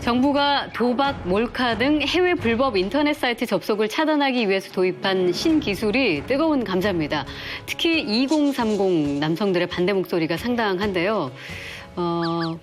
정부가 도박, 몰카 등 해외 불법 인터넷 사이트 접속을 차단하기 위해서 도입한 신기술이 뜨거운 감자입니다. 특히 2030 남성들의 반대 목소리가 상당한데요.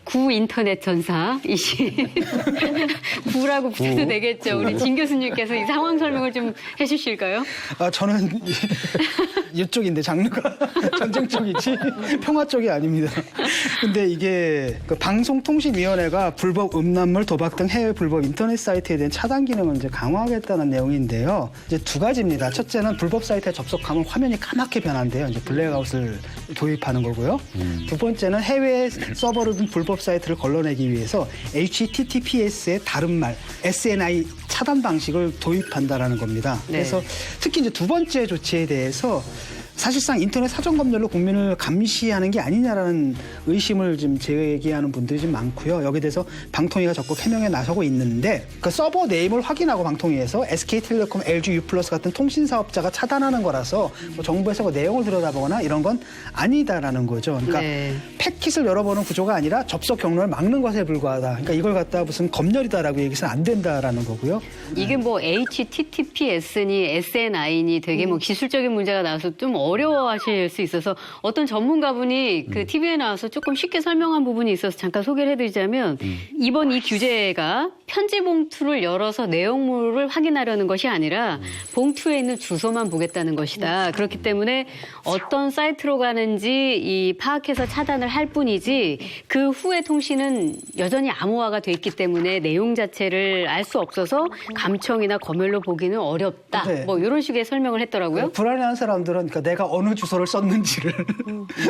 구 인터넷 전사이신 구라고 붙여도 되겠죠. 우리 진 교수님께서 이 상황 설명을 좀 해주실까요? 저는 이쪽인데 장르가 전쟁 쪽이지 평화 쪽이 아닙니다. 근데 이게 그 방송통신위원회가 불법 음란물, 도박 등 해외 불법 인터넷 사이트에 대한 차단 기능을 이제 강화하겠다는 내용인데요. 이제 두 가지입니다. 첫째는 불법 사이트에 접속하면 화면이 까맣게 변한대요. 이제 블랙아웃을 도입하는 거고요. 두 번째는 해외 서버를 둔 불법 사이트를 걸러내기 위해서 HTTPS의 다른 말, SNI 차단 방식을 도입한다라는 겁니다. 네. 그래서 특히 이제 두 번째 조치에 대해서 사실상 인터넷 사전 검열로 국민을 감시하는 게 아니냐라는 의심을 지금 제기하는 분들이 좀 많고요. 여기에 대해서 방통위가 적극 해명에 나서고 있는데 그 서버 네임을 확인하고 방통위에서 SK텔레콤, LG U+ 같은 통신 사업자가 차단하는 거라서 뭐 정부에서 그 내용을 들여다보거나 이런 건 아니다라는 거죠. 그러니까 네. 패킷을 열어보는 구조가 아니라 접속 경로를 막는 것에 불과하다. 그러니까 이걸 갖다 무슨 검열이다라고 얘기해서는 안 된다라는 거고요. 이게 뭐 HTTPS니 SNI니 되게 뭐 기술적인 문제가 나와서 좀 어려워하실 수 있어서 어떤 전문가분이 그 TV에 나와서 조금 쉽게 설명한 부분이 있어서 잠깐 소개를 해드리자면 이번 이 규제가 편지 봉투를 열어서 내용물을 확인하려는 것이 아니라 봉투에 있는 주소만 보겠다는 것이다. 그렇기 때문에 어떤 사이트로 가는지 이 파악해서 차단을 할 뿐이지 그 후의 통신은 여전히 암호화가 돼 있기 때문에 내용 자체를 알 수 없어서 감청이나 검열로 보기는 어렵다. 네. 뭐 이런 식의 설명을 했더라고요. 불안해하는 사람들은 그러니까 내가 어느 주소를 썼는지를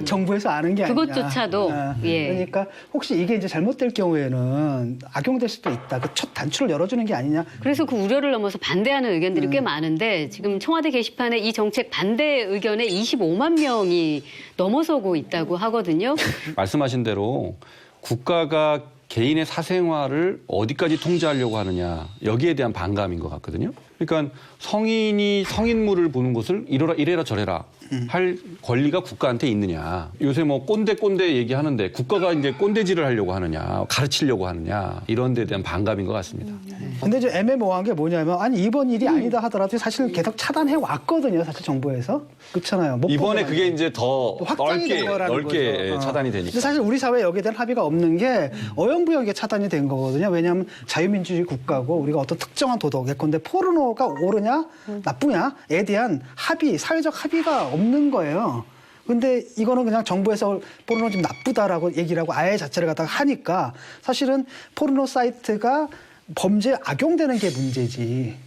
정부에서 아는 게 아니냐. 그것조차도, 예. 그러니까 혹시 이게 이제 잘못될 경우에는 악용될 수도 있다. 그 첫 단추를 열어주는 게 아니냐. 그래서 그 우려를 넘어서 반대하는 의견들이 꽤 많은데 지금 청와대 게시판에 이 정책 반대 의견에 25만 명이 넘어서고 있다고 하거든요. 말씀하신 대로 국가가 개인의 사생활을 어디까지 통제하려고 하느냐 여기에 대한 반감인 것 같거든요. 그러니까 성인이 성인물을 보는 것을 이래라 저래라 할 권리가 국가한테 있느냐. 요새 뭐 꼰대 얘기하는데 국가가 이제 꼰대질을 하려고 하느냐 가르치려고 하느냐 이런 데 대한 반감인 것 같습니다. 근데 이제 애매모호한 게 뭐냐면 아니 이번 일이 아니다 하더라도 사실 계속 차단해 왔거든요. 사실 정부에서. 그렇잖아요. 못 이번에 보게 그게 이제 더 확장이 된 거라는 넓게 거죠. 차단이 되니까. 근데 사실 우리 사회에 여기에 대한 합의가 없는 게 어영부영하게 차단이 된 거거든요. 왜냐하면 자유민주주의 국가고 우리가 어떤 특정한 도덕, 예컨대 포르노가 옳으냐 나쁘냐에 대한 합의, 사회적 합의가 없는 거예요. 근데 이거는 그냥 정부에서 포르노 좀 나쁘다라고 얘기를 하고 아예 자체를 갖다가 하니까 사실은 포르노 사이트가 범죄에 악용되는 게 문제지.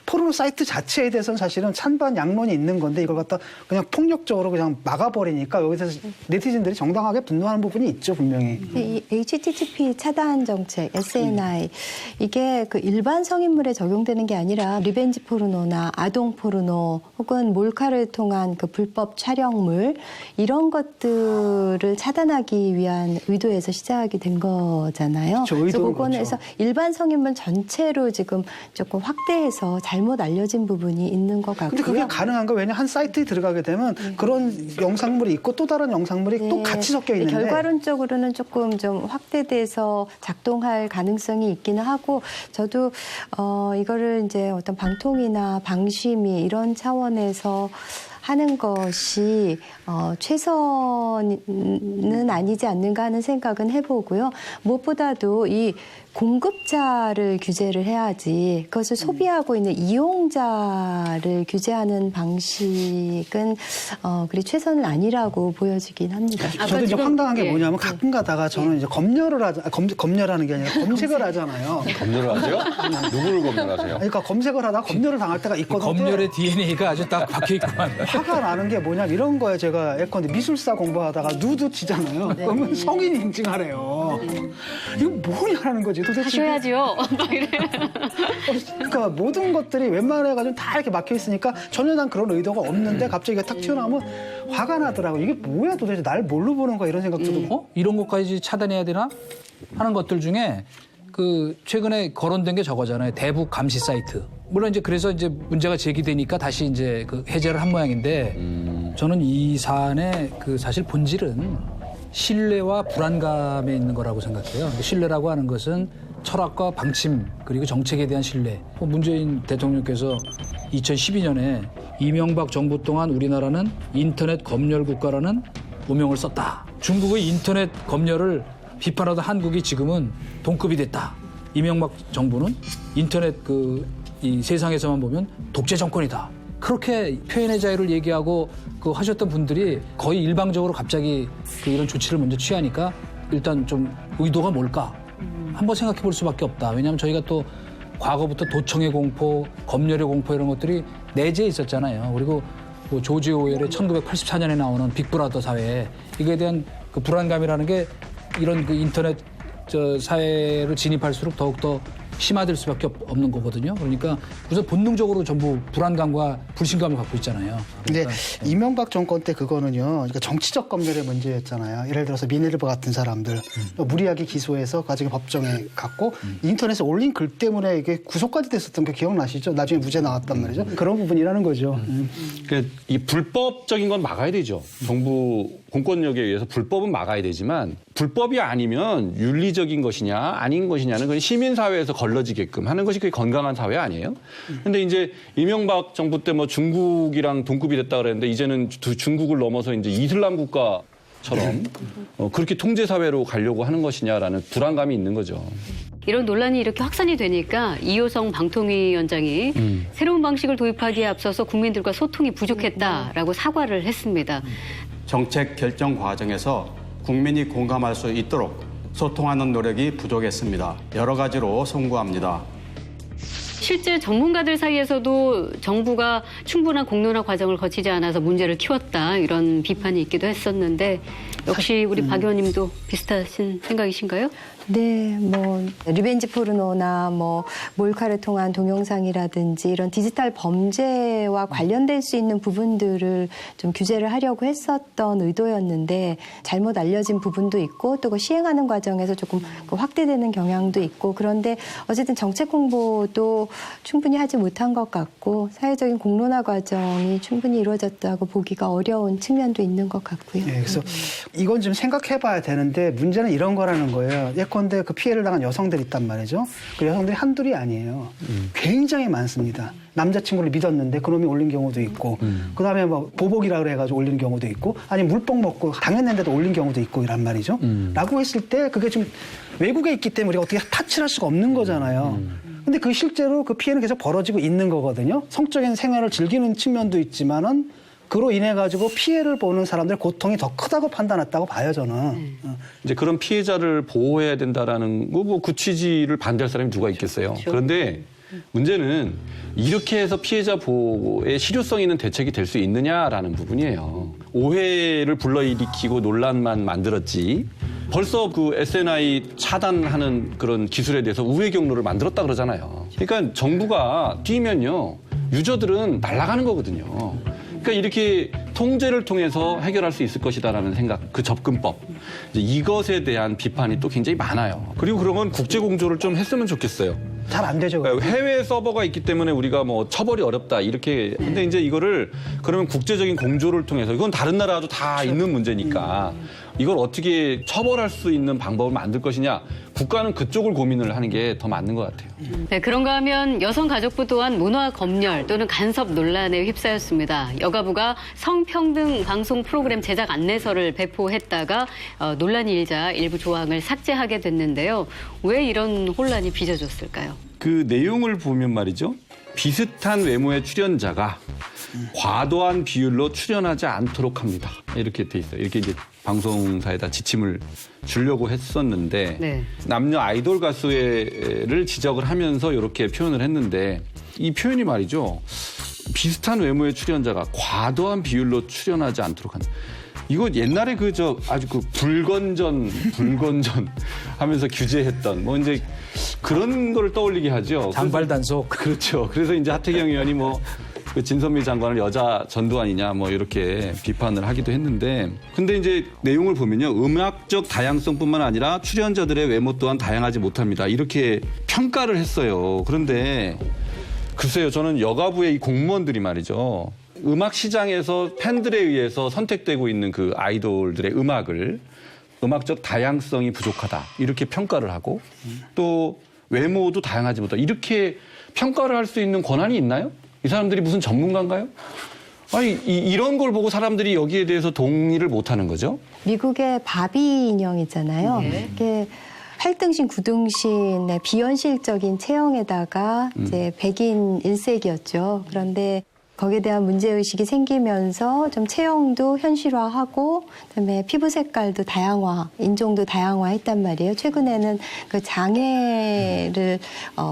포르노 사이트 자체에 대해서는 사실은 찬반 양론이 있는 건데 이걸 갖다 그냥 폭력적으로 그냥 막아버리니까 여기서 네티즌들이 정당하게 분노하는 부분이 있죠, 분명히. 이 HTTP 차단 정책, SNI, 이게 그 일반 성인물에 적용되는 게 아니라 리벤지 포르노나 아동 포르노 혹은 몰카를 통한 그 불법 촬영물 이런 것들을 차단하기 위한 의도에서 시작이 된 거잖아요. 그래서 그거에서 일반 성인물 전체로 지금 조금 확대해서 잘못 알려진 부분이 있는 것 같고요. 근데 그게 가능한 거 왜냐 한 사이트에 들어가게 되면 그런 영상물이 있고 또 다른 영상물이 또 같이 섞여 있는데 결과론적으로는 조금 좀 확대돼서 작동할 가능성이 있기는 하고 저도 이거를 이제 어떤 방통위나 방심위 이런 차원에서 하는 것이 최선은 아니지 않는가 하는 생각은 해보고요. 무엇보다도 이 공급자를 규제를 해야지 그것을 소비하고 있는 이용자를 규제하는 방식은 그리 최선은 아니라고 보여지긴 합니다. 저도 이제 황당한 게 뭐냐면 가끔 가다가 저는 이제 검열을 검열하는 게 아니라 검색을 하잖아요. 검열을 하세요? 누구를 검열하세요? 그러니까 검색을 하다가 검열을 당할 때가 있거든요. 검열의 DNA가 아주 딱 박혀있구만. 화가 나는 게 뭐냐면 이런 거예요. 제가 예컨대 미술사 공부하다가 누드 치잖아요. 그러면 성인 인증하래요. 이거 뭐냐라는 거지. 도대체 하셔야죠. 막 이래. 그러니까 모든 것들이 웬만해가지고 다 이렇게 막혀 있으니까 전혀 난 그런 의도가 없는데 갑자기 이게 탁 튀어나오면 화가 나더라고. 이게 뭐야 도대체 날 뭘로 보는 거야 이런 생각도 들고. 이런 것까지 차단해야 되나 하는 것들 중에 그 최근에 거론된 게 저거잖아요. 대북 감시 사이트. 물론 이제 그래서 이제 문제가 제기되니까 다시 이제 그 해제를 한 모양인데 저는 이 사안의 그 사실 본질은 신뢰와 불안감에 있는 거라고 생각해요. 신뢰라고 하는 것은 철학과 방침 그리고 정책에 대한 신뢰. 문재인 대통령께서 2012년에 이명박 정부 동안 우리나라는 인터넷 검열 국가라는 오명을 썼다. 중국의 인터넷 검열을 비판하던 한국이 지금은 동급이 됐다. 이명박 정부는 인터넷 이 세상에서만 보면 독재 정권이다. 그렇게 표현의 자유를 얘기하고 하셨던 분들이 거의 일방적으로 갑자기 이런 조치를 먼저 취하니까 일단 좀 의도가 뭘까? 한번 생각해 볼 수밖에 없다. 왜냐하면 저희가 또 과거부터 도청의 공포, 검열의 공포 이런 것들이 내재해 있었잖아요. 그리고 조지 오웰의 1984년에 나오는 빅브라더 사회 이거에 대한 불안감이라는 게 이런 인터넷 사회를 진입할수록 더욱더 심화될 수밖에 없는 거거든요. 그러니까 우선 본능적으로 전부 불안감과 불신감을 갖고 있잖아요. 근데 그러니까, 이명박 정권 때 그거는요, 그러니까 정치적 검열의 문제였잖아요. 예를 들어서 미네르바 같은 사람들 무리하게 기소해서 나중에 법정에 갔고 인터넷에 올린 글 때문에 이게 구속까지 됐었던 게 기억나시죠? 나중에 무죄 나왔단 말이죠. 그런 부분이라는 거죠. 그러니까 이 불법적인 건 막아야 되죠. 정부 공권력에 의해서 불법은 막아야 되지만 불법이 아니면 윤리적인 것이냐 아닌 것이냐는 그건 시민사회에서 걸러지게끔 하는 것이 그게 건강한 사회 아니에요? 근데 이제 이명박 정부 때 뭐 중국이랑 동급이 됐다 그랬는데 이제는 중국을 넘어서 이제 이슬람 국가처럼 그렇게 통제 사회로 가려고 하는 것이냐라는 불안감이 있는 거죠. 이런 논란이 이렇게 확산이 되니까 이효성 방통위원장이 새로운 방식을 도입하기에 앞서서 국민들과 소통이 부족했다라고 사과를 했습니다. 정책 결정 과정에서 국민이 공감할 수 있도록 소통하는 노력이 부족했습니다. 여러 가지로 송구합니다. 실제 전문가들 사이에서도 정부가 충분한 공론화 과정을 거치지 않아서 문제를 키웠다 이런 비판이 있기도 했었는데 역시 우리 박 의원님도 비슷하신 생각이신가요? 네, 리벤지 포르노나 몰카를 통한 동영상이라든지 이런 디지털 범죄와 관련될 수 있는 부분들을 좀 규제를 하려고 했었던 의도였는데 잘못 알려진 부분도 있고 또 시행하는 과정에서 조금 확대되는 경향도 있고 그런데 어쨌든 정책 공보도 충분히 하지 못한 것 같고 사회적인 공론화 과정이 충분히 이루어졌다고 보기가 어려운 측면도 있는 것 같고요. 네, 그래서 이건 좀 생각해봐야 되는데 문제는 이런 거라는 거예요. 예컨대 그 피해를 당한 여성들이 있단 말이죠. 그 여성들이 한둘이 아니에요. 굉장히 많습니다. 남자친구를 믿었는데 그놈이 올린 경우도 있고 그다음에 보복이라 그래가지고 올리는 경우도 있고 아니 물뽕 먹고 당했는데도 올린 경우도 있고 이란 말이죠. 라고 했을 때 그게 좀 외국에 있기 때문에 우리가 어떻게 타치를 할 수가 없는 거잖아요. 근데 실제로 그 피해는 계속 벌어지고 있는 거거든요. 성적인 생활을 즐기는 측면도 있지만은 그로 인해 가지고 피해를 보는 사람들의 고통이 더 크다고 판단했다고 봐요, 저는. 이제 그런 피해자를 보호해야 된다라는 그 취지를 반대할 사람이 누가 있겠어요. 그렇죠. 그런데 문제는 이렇게 해서 피해자 보호에 실효성 있는 대책이 될 수 있느냐라는 부분이에요. 오해를 불러일으키고 논란만 만들었지. 벌써 그 SNI 차단하는 그런 기술에 대해서 우회 경로를 만들었다 그러잖아요. 그러니까 정부가 뛰면요, 유저들은 날아가는 거거든요. 그러니까 이렇게 통제를 통해서 해결할 수 있을 것이다라는 생각, 그 접근법. 이것에 대한 비판이 또 굉장히 많아요. 그리고 그런 건 국제 공조를 좀 했으면 좋겠어요. 잘 안 되죠. 해외 서버가 있기 때문에 우리가 처벌이 어렵다 이렇게. 근데 이제 이거를 그러면 국제적인 공조를 통해서 이건 다른 나라도 다 있는 문제니까 이걸 어떻게 처벌할 수 있는 방법을 만들 것이냐. 국가는 그쪽을 고민을 하는 게 더 맞는 것 같아요. 네, 그런가 하면 여성가족부 또한 문화 검열 또는 간섭 논란에 휩싸였습니다. 여가부가 성평등 방송 프로그램 제작 안내서를 배포했다가 논란이 일자 일부 조항을 삭제하게 됐는데요. 왜 이런 혼란이 빚어졌을까요? 그 내용을 보면 말이죠. 비슷한 외모의 출연자가 과도한 비율로 출연하지 않도록 합니다. 이렇게 돼 있어요. 이렇게 이제 방송사에다 지침을 주려고 했었는데 네. 남녀 아이돌 가수를 지적을 하면서 이렇게 표현을 했는데 이 표현이 말이죠. 비슷한 외모의 출연자가 과도한 비율로 출연하지 않도록 한다. 이거 옛날에 아주 불건전 하면서 규제했던 이제 그런 거를 떠올리게 하죠. 장발 단속. 그렇죠. 그래서 이제 하태경 의원이 그 진선미 장관을 여자 전두환이냐 이렇게 비판을 하기도 했는데 근데 이제 내용을 보면요. 음악적 다양성뿐만 아니라 출연자들의 외모 또한 다양하지 못합니다. 이렇게 평가를 했어요. 그런데 글쎄요. 저는 여가부의 이 공무원들이 말이죠. 음악 시장에서 팬들에 의해서 선택되고 있는 그 아이돌들의 음악적 다양성이 부족하다. 이렇게 평가를 하고 또 외모도 다양하지 못하다. 이렇게 평가를 할 수 있는 권한이 있나요? 이 사람들이 무슨 전문가인가요? 아니, 이런 걸 보고 사람들이 여기에 대해서 동의를 못 하는 거죠? 미국의 바비 인형 있잖아요. 이게 8등신, 9등신의 비현실적인 체형에다가 이제 백인 1세기였죠. 그런데 거기에 대한 문제의식이 생기면서 좀 체형도 현실화하고 그다음에 피부 색깔도 다양화, 인종도 다양화했단 말이에요. 최근에는 그 장애를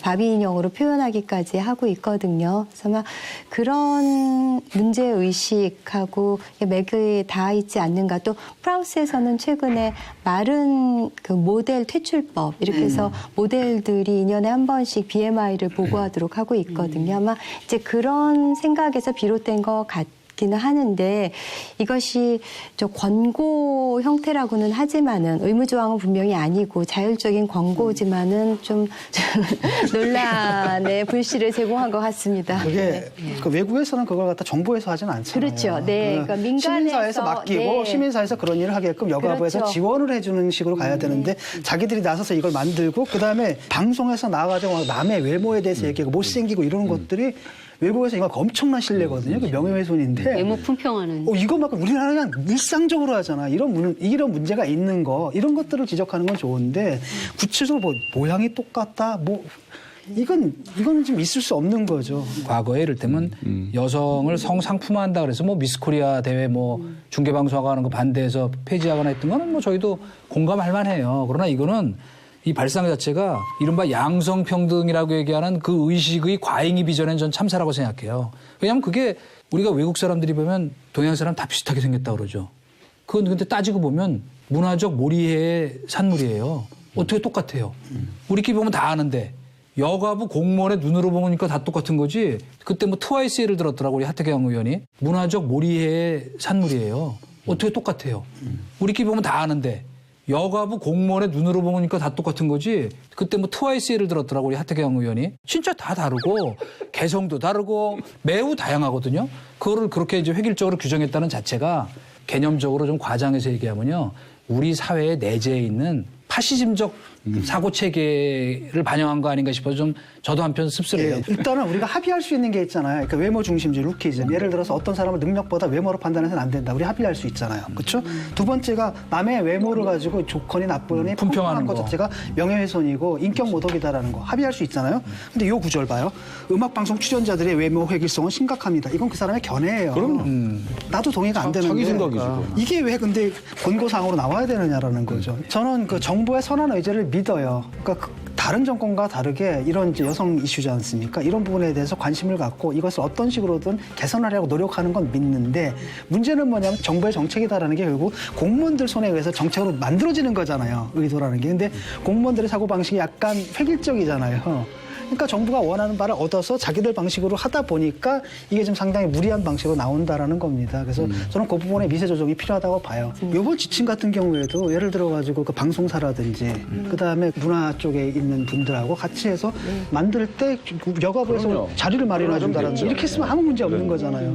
바비 인형으로 표현하기까지 하고 있거든요. 그래서 막 그런 문제의식하고 맥이 닿아 있지 않는가. 또 프랑스에서는 최근에 마른 그 모델 퇴출법 이렇게 해서 모델들이 2년에 한 번씩 BMI를 보고하도록 하고 있거든요. 아마 이제 그런 생각에서 비롯된 것 같기는 하는데 이것이 저 권고 형태라고는 하지만은 의무조항은 분명히 아니고 자율적인 권고지만은 좀 논란의 불씨를 제공한 것 같습니다. 그게 그 외국에서는 그걸 갖다 정부에서 하지는 않잖아요. 그렇죠. 네. 그러니까 민간에서 시민사회에서 맡기고 네. 시민사회에서 그런 일을 하게끔 여가부에서 그렇죠. 지원을 해주는 식으로 가야 되는데 자기들이 나서서 이걸 만들고 그다음에 방송에서 나와가지고 남의 외모에 대해서 얘기하고 못생기고 이러는 것들이 외국에서 이거 엄청난 신뢰거든요. 그 명예훼손인데. 외모 품평하는. 이거 막 우리나라는 그냥 일상적으로 하잖아. 이런 문제가 있는 거 이런 것들을 지적하는 건 좋은데 구체적으로 뭐 모양이 똑같다 뭐 이거는 좀 있을 수 없는 거죠. 과거에 이를테면 여성을 성상품화한다 그래서 뭐 미스코리아 대회 뭐 중계방송하고 하는 거 반대해서 폐지하거나 했던 거는 뭐 저희도 공감할 만해요. 그러나 이거는 이 발상 자체가 이른바 양성평등이라고 얘기하는 그 의식의 과잉이 비전엔 전 참사라고 생각해요. 왜냐하면 그게 우리가 외국 사람들이 보면 동양 사람 다 비슷하게 생겼다 그러죠. 그건 근데 따지고 보면 문화적 몰이의 산물이에요. 어떻게 똑같아요. 우리끼리 보면 다 아는데 여가부 공무원의 눈으로 보니까 다 똑같은 거지. 그때 뭐 트와이스 예를 들었더라고 우리 하태경 의원이. 문화적 몰이의 산물이에요. 어떻게 똑같아요. 우리끼리 보면 다 아는데 여가부 공무원의 눈으로 보니까 다 똑같은 거지. 그때 뭐 트와이스 예를 들었더라고 우리 하태경 의원이. 진짜 다 다르고 개성도 다르고 매우 다양하거든요. 그거를 그렇게 이제 획일적으로 규정했다는 자체가 개념적으로 좀 과장해서 얘기하면요. 우리 사회에 내재해 있는 파시즘적 사고 체계를 반영한 거 아닌가 싶어서 좀 저도 한편 씁쓸해요. 예, 일단은 우리가 합의할 수 있는 게 있잖아요. 그러니까 외모 중심주의, 루키즘. 예를 들어서 어떤 사람을 능력보다 외모로 판단해서는 안 된다. 우리 합의할 수 있잖아요. 그렇죠? 두 번째가 남의 외모를 가지고 좋거니 나쁘니 품평하는 것 거. 자체가 명예훼손이고 인격 모독이다라는 거 합의할 수 있잖아요. 근데 이 구절 봐요. 음악방송 출연자들의 외모 획일성은 심각합니다. 이건 그 사람의 견해예요. 그럼요. 나도 동의가 안 되는데 자기 생각이죠. 이게 왜 근데 권고사항으로 나와야 되느냐라는 거죠. 저는 그 정부의 선한 의지를 믿어요. 그러니까 다른 정권과 다르게 이런 이제 여성 이슈지 않습니까? 이런 부분에 대해서 관심을 갖고 이것을 어떤 식으로든 개선하려고 노력하는 건 믿는데 문제는 뭐냐면 정부의 정책이다라는 게 결국 공무원들 손에 의해서 정책으로 만들어지는 거잖아요. 의도라는 게. 근데 공무원들의 사고방식이 약간 획일적이잖아요. 그러니까 정부가 원하는 바를 얻어서 자기들 방식으로 하다 보니까 이게 좀 상당히 무리한 방식으로 나온다라는 겁니다. 그래서 저는 그 부분에 미세 조정이 필요하다고 봐요. 이번 지침 같은 경우에도 예를 들어가지고 그 방송사라든지 그다음에 문화 쪽에 있는 분들하고 같이 해서 만들 때 여가부에서 그럼요. 자리를 마련해 준다든지 그럼요. 이렇게 했으면 아무 문제 없는 거잖아요.